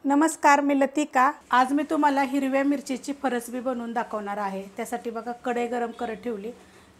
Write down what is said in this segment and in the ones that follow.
नमस्कार, मी लतिका। आज मी तुम्हाला हिरव्या मिरचीची फरसबी बनवून दाखवणार आहे। त्यासाठी बघा कढई गरम करत ठेवली,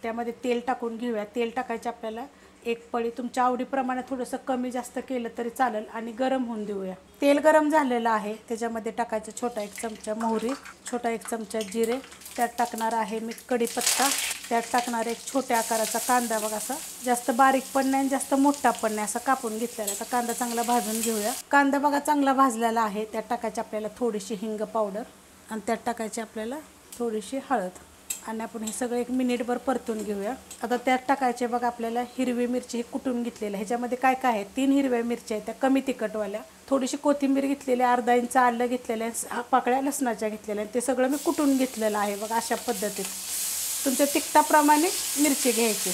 त्यामध्ये तेल टाकून घेऊया। तेल टाकायचे आपल्याला एक पळी, तुमच्या आवडीप्रमाणे थोडंसं कमी जास्त केलं तरी चालेल आणि गरम होऊन देऊया। तेल गरम झालेलं आहे, त्याच्यामध्ये टाकायचं छोटा 1 चमचा मोहरी, छोटा 1 चमचा जिरे, त्यात टाकणार आहे मी कढीपत्ता, त्यात टाकणार एक छोट्या आकाराचा कांदा। बघा असा जास्त बारीक पण नाही जास्त मोठा पण नाही, असा कापून घेतलेला। आता कांदा चांगला भाजून घेऊया। कांदा बघा चांगला भाजलेला आहे, त्यात टाकायची आपल्याला थोडीशी हिंग पावडर आणि त्यात टाकायची आपल्याला थोडीशी हळद आणि आपण हे सगळं 1 मिनिटभर परतून घेऊया। आता त्यात टाकायचे बघा आपल्याला हिरवी मिरची कुटून घेतलेली। ह्याच्यामध्ये काय काय आहे, 3 हिरव्या मिरच्या आहेत त्या कमी तिखटवाल्या, थोडीशी कोथिंबीर घेतलेली, अर्धा इंच आलं घेतलेलं आहे, पाकळ्या लसणाच्या घेतलेल्या आहेत, ते सगळं मी कुटून घेतलेलं आहे। बघा अशा पद्धतीत तुमच्या तिखटाप्रमाणे मिरची घ्यायची।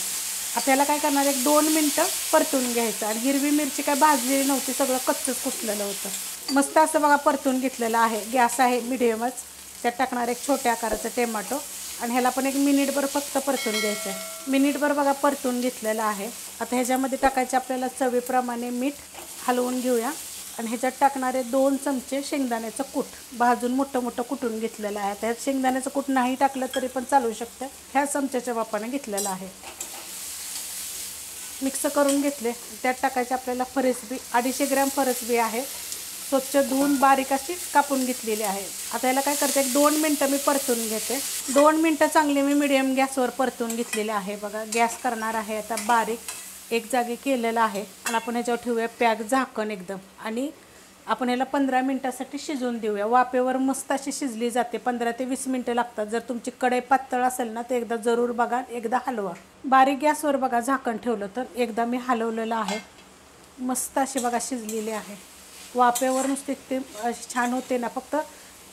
आपल्याला काय करणार, 1-2 मिनटं परतून घ्यायचं आणि हिरवी मिरची काय भाजलेली नव्हती, सगळं कच्चंच कुटलेलं होतं। मस्त असं बघा परतून घेतलेलं आहे। गॅस आहे मिडियमच, त्यात टाकणार एक छोट्या आकाराचा टोमॅटो आणि ह्याला पण 1 मिनिटभर फक्त परतून घ्यायचं आहे। मिनिटभर बघा परतून घेतलेलं आहे। आता ह्याच्यामध्ये टाकायचे आपल्याला चवीप्रमाणे मीठ, हलवून घेऊया आणि ह्याच्यात टाकणारे 2 चमचे शेंगदाण्याचं कूट, भाजून मोठं मोठं कुटून घेतलेलं आहे। त्यात शेंगदाण्याचं कूट नाही टाकलं तरी पण चालू शकतं, ह्या चमच्याच्या वापाने घेतलेलं आहे। मिक्स करून घेतले, त्यात टाकायचे आपल्याला फरसबी, 250 ग्रॅम फरसबी आहे, स्वच्छ धुवून बारीक अशी कापून घेतलेली आहे। आता याला काय करते, 1-2 मिनटं मी परतून घेते। 2 मिनटं चांगली मी मिडियम गॅसवर परतून घेतलेले आहे। बघा गॅस करणार आहे आता बारीक, एक जागी केलेला आहे आणि आपण ह्याच्यावर ठेवूया पॅक झाकण एकदम आणि आपण ह्याला 15 मिनटासाठी शिजवून देऊया। वाफेवर मस्त अशी शिजली जाते, 15 ते 20 मिनटं लागतात। जर तुमची कढई पातळ असेल ना तर एकदा जरूर बघा, एकदा हलवा। बारीक गॅसवर बघा झाकण ठेवलं तर एकदा मी हलवलेलं आहे, मस्त अशी बघा शिजलेली आहे। वाफेवर नुसते ते छान होते ना, फक्त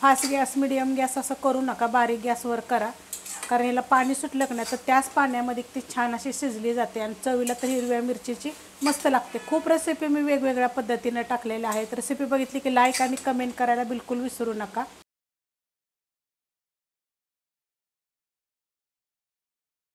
फास्ट गॅस मिडियम गॅस असं करू नका, बारीक गॅसवर करा, कारण ह्याला पाणी सुटलं की नाही तर त्याच पाण्यामध्ये ती छान अशी शिजली जाते आणि चवीला तर हिरव्या मिरचीची मस्त लागते। खूप रेसिपी मी वेगवेगळ्या पद्धतीने टाकलेल्या आहेत। रेसिपी बघितली की लाईक आणि कमेंट करायला बिलकुल विसरू नका।